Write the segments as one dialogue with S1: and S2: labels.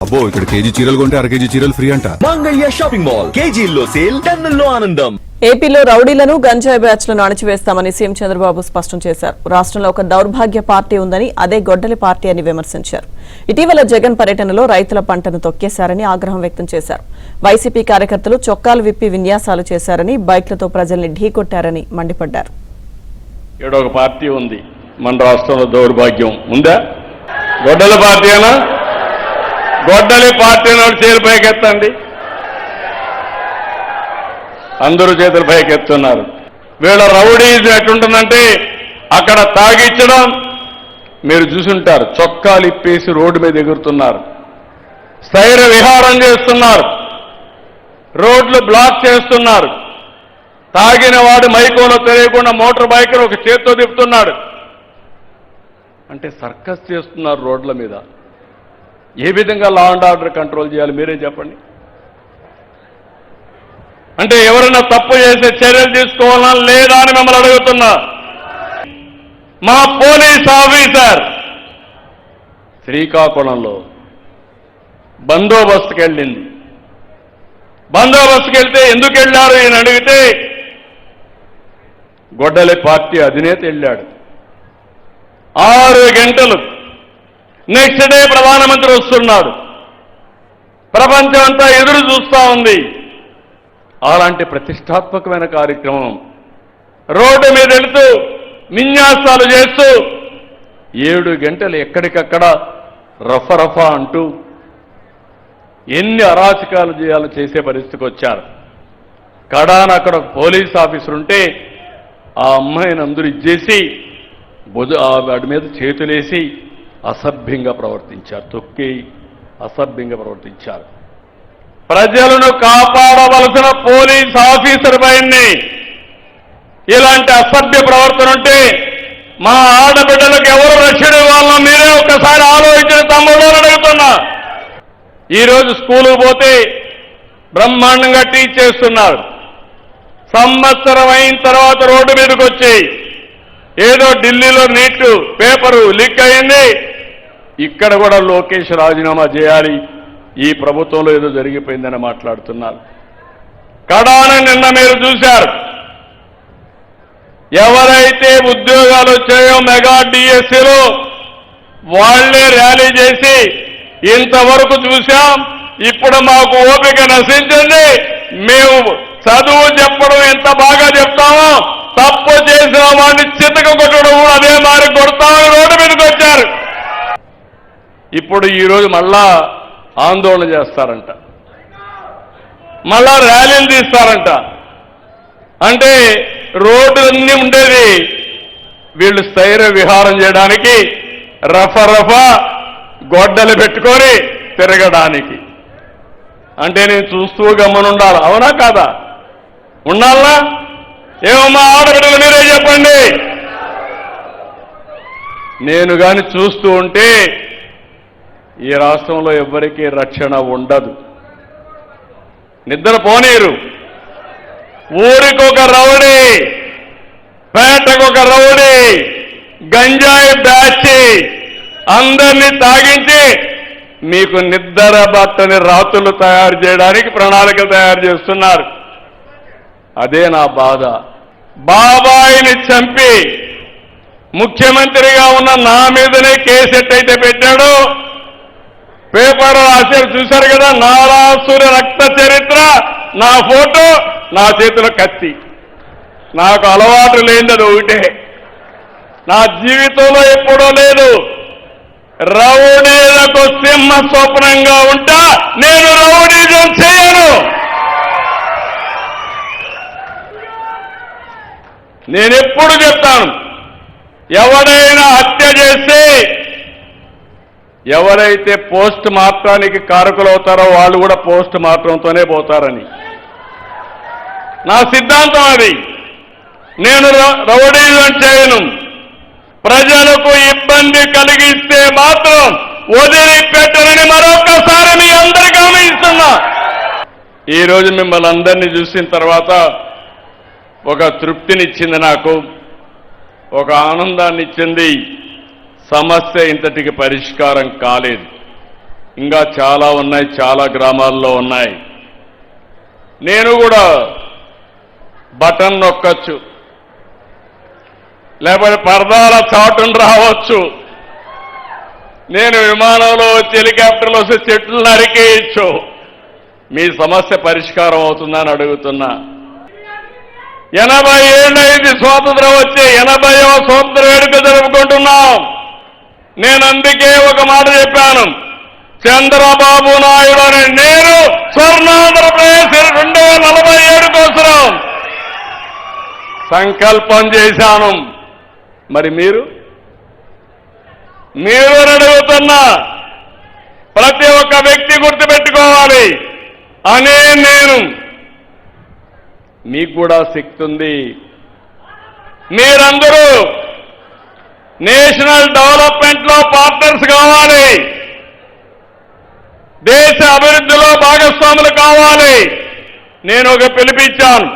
S1: అబ్బో ఇక్కడ కేజీ చీరలు కొంటే అర కేజీ చీరలు ఫ్రీ అంట.
S2: మంగళ్య షాపింగ్ మాల్ కేజీల్లో సేల్, టన్నుల్లో ఆనందం.
S3: ఏపీలో రౌడీలను గంజాయి బ్యాచ్లను అణచివేస్తామని సీఎం చంద్రబాబు స్పష్టం చేశారు. రాష్ట్రంలో ఒక దౌర్భాగ్య పార్టీ ఉందని, అదే గొడ్డలి పార్టీ అని విమర్శించారు. ఇటీవల జగన్ పర్యటనలో రైతుల పంటను తొక్కేశారని ఆగ్రహం వ్యక్తం చేశారు. వైసీపీ కార్యకర్తలు చొక్కాలు విప్పి విన్యాసాలు చేశారని, బైక్లతో ప్రజల్ని ఢీకొట్టారని మండిపడ్డారు.
S4: ఒక పార్టీ ఉంది మన రాష్ట్రంలో, దౌర్భాగ్యం ఉందా? గొడ్డలి పార్టీ అనా? గొడ్డలి పార్టీ చేతులు పైకెత్తండి. అందరూ చేతులు పైకెత్తున్నారు. వీళ్ళ రౌడీజ్ ఎట్లుంటుందంటే అక్కడ తాగిచ్చడం మీరు చూసుంటారు. చొక్కాలు ఇప్పేసి రోడ్డు మీద ఎగురుతున్నారు, స్థైర్య విహారం చేస్తున్నారు, రోడ్లు బ్లాక్ చేస్తున్నారు. తాగిన వాడు మైకోలో తెలియకుండా మోటార్ బైక్ను ఒక చేత్తో తిప్పుతున్నాడు. అంటే సర్కస్ చేస్తున్నారు రోడ్ల మీద. ఏ విధంగా లా అండ్ ఆర్డర్ కంట్రోల్ చేయాలి మీరే చెప్పండి. అంటే ఎవరైనా తప్పు చేసే చర్యలు తీసుకోవాలా లేదా అని మిమ్మల్ని అడుగుతున్నా. మా పోలీస్ ఆఫీసర్ శ్రీకాకుళంలో బందోబస్తుకి వెళ్ళింది. బందోబస్తుకి వెళ్తే ఎందుకు వెళ్ళారు అని అడిగితే గొడ్డలి పార్టీ అధినేత వెళ్ళాడు. 6 గంటలు. నెక్స్ట్ డే ప్రధానమంత్రి వస్తున్నాడు. ప్రపంచం అంతా ఎదురు చూస్తూ ఉంది. అలాంటి ప్రతిష్టాత్మకమైన కార్యక్రమం రోడ్డు మీద వెళుతూ విన్యాసాలు చేస్తూ 7 గంటలు ఎక్కడికక్కడ రఫా అంటూ ఎన్ని అరాచకాలు చేయాలో చేసే పరిస్థితికి వచ్చారు. కడాన అక్కడ ఒక పోలీస్ ఆఫీసర్ ఉంటే ఆ అమ్మాయిని అందరూ ఇచ్చేసి వాడి మీద చేతులేసి అసభ్యంగా ప్రవర్తించారు. తొక్కి అసభ్యంగా ప్రవర్తించారు. ప్రజలను కాపాడవలసిన పోలీస్ ఆఫీసర్ పైని ఇలాంటి అసభ్య ప్రవర్తన ఉంటే మా ఆడబిడ్డలకు ఎవరు రక్షణ ఇవ్వాలనో మీరే ఒక్కసారి ఆలోచించిన తమ్ముళ్ళు అడుగుతున్నా. ఈరోజు స్కూలుకు పోతే బ్రహ్మాండంగా టీచ్ చేస్తున్నారు. సంవత్సరం అయిన తర్వాత రోడ్డు మీదకి వచ్చి ఏదో ఢిల్లీలో నీట్ పేపరు లీక్ అయింది, ఇక్కడ కూడా లోకేష్ రాజీనామా చేయాలి, ఈ ప్రభుత్వంలో ఏదో జరిగిపోయిందని మాట్లాడుతున్నారు. కడాన నిన్న మీరు చూశారు. ఎవరైతే ఉద్యోగాలు వచ్చాయో మెగా డిఎస్సీలో వాళ్లే ర్యాలీ చేసి ఇంతవరకు చూశాం, ఇప్పుడు మాకు ఓపిక నశించింది, మేము చదువు చెప్పడం ఎంత బాగా చెప్తామో తప్పు చేసిన వాడిని చితక కొట్టడం కూడా అదే మారి కొడతామని రోడ్డు మీదకి వచ్చారు. ఇప్పుడు ఈరోజు మళ్ళా ఆందోళన చేస్తారంట, మళ్ళా ర్యాలీలు తీస్తారంట. అంటే రోడ్లన్నీ ఉండేది వీళ్ళు స్థైర్య విహారం చేయడానికి, రఫా గొడ్డలు పెట్టుకొని తిరగడానికి. అంటే నేను చూస్తూ గమనుండాలి. అవునా కాదా? ఉండాలనా? ఏమమ్మా ఆడబిడ్డలు మీరే చెప్పండి. నేను కానీ చూస్తూ ఉంటే ఈ రాష్ట్రంలో ఎవ్వరికీ రక్షణ ఉండదు. నిద్ర పోనీరు. ఊరికొక రౌడీ, పేటకొక రౌడీ, గంజాయి బ్యాచ్ అందరినీ తాగించి మీకు నిద్ర బట్టని రాత్రులు తయారు చేయడానికి ప్రణాళికలు తయారు చేస్తున్నారు. అదే నా బాధ. బాబాయిని చంపి ముఖ్యమంత్రిగా ఉన్న నా మీదనే కేసు ఎట్టయితే పెట్టాడో, పేపర్ రాశారు చూశారు కదా, నారాసుర రక్త చరిత్ర, నా ఫోటో, నా చేతిలో కత్తి. నాకు అలవాటు లేనిది ఒకటే, నా జీవితంలో ఎప్పుడూ లేదు. రౌడీలకు సింహ స్వప్నంగా ఉంటా, నేను రౌడీజం చేయను. నేనెప్పుడు చెప్తాను, ఎవడైనా హత్య చేస్తే ఎవరైతే పోస్ట్ మార్టానికి కారకులవుతారో వాళ్ళు కూడా పోస్ట్ మార్టంతోనే పోతారని నా సిద్ధాంతం. అది నేను రౌడీజం చేయను. ప్రజలకు ఇబ్బంది కలిగిస్తే మాత్రం వదిలిపెట్టనని మరొకసారి మీ అందరికీ గమనిస్తున్నా. ఈరోజు మిమ్మల్ని అందరినీ చూసిన తర్వాత ఒక తృప్తినిచ్చింది, నాకు ఒక ఆనందాన్ని ఇచ్చింది. సమస్య ఇంతటికి పరిష్కారం కాలేదు. ఇంకా చాలా ఉన్నాయి, చాలా గ్రామాల్లో ఉన్నాయి. నేను కూడా బటన్ నొక్కచ్చు, లేకపోతే పరదాల చాటును రావచ్చు, నేను విమానంలో వచ్చి హెలికాప్టర్లో వస్తే చెట్లు నరికేయచ్చు. మీ సమస్య పరిష్కారం అవుతుందని అడుగుతున్నా. 80 ఏళ్ళైంది స్వాతంత్రం వచ్చి, 80వ స్వాతంత్ర వేడుక జరుపుకుంటున్నాం. నేను అందుకే ఒక మాట చెప్పాను, చంద్రబాబు నాయుడు అనే నేను స్వర్ణాంధ్రప్రదేశ్ 2047 కోసం సంకల్పం చేశాను. మరి మీరు అడుగుతున్నా, ప్రతి ఒక్క వ్యక్తి గుర్తుపెట్టుకోవాలి, అనే నేను మీకు కూడా శక్తి ఉంది. మీరందరూ నేషనల్ డెవలప్మెంట్ లో పార్ట్నర్స్ కావాలి, దేశ అభివృద్ధిలో భాగస్వాములు కావాలి. నేను ఒక పిలిపించాను.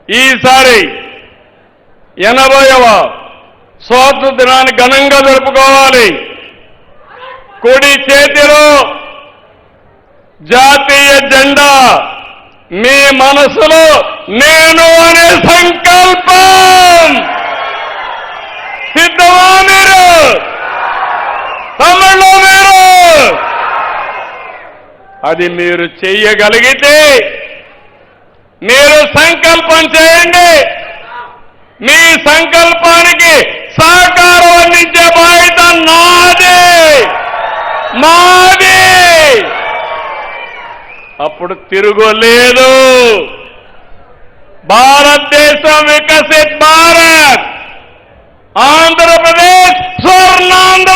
S4: ఈసారి 80వ స్వాతంత్ర దినాన్ని ఘనంగా జరుపుకోవాలి. కుడి చేతిలో జాతీయ జెండా, మీ మనసులో నేను అనే సంకల్పం. సిద్ధమా మీరు? తమిళలో మీరు అది మీరు చెయ్యగలిగితే మీరు సంకల్పం చేయండి. మీ సంకల్పానికి సహకారం అందించే బాధ్యత నాది, మాది. అప్పుడు తిరుగులేదు. భారతదేశం వికసిత్ భారత్, ఆంధ్రప్రదేశ్ స్వర్ణాంధ్ర.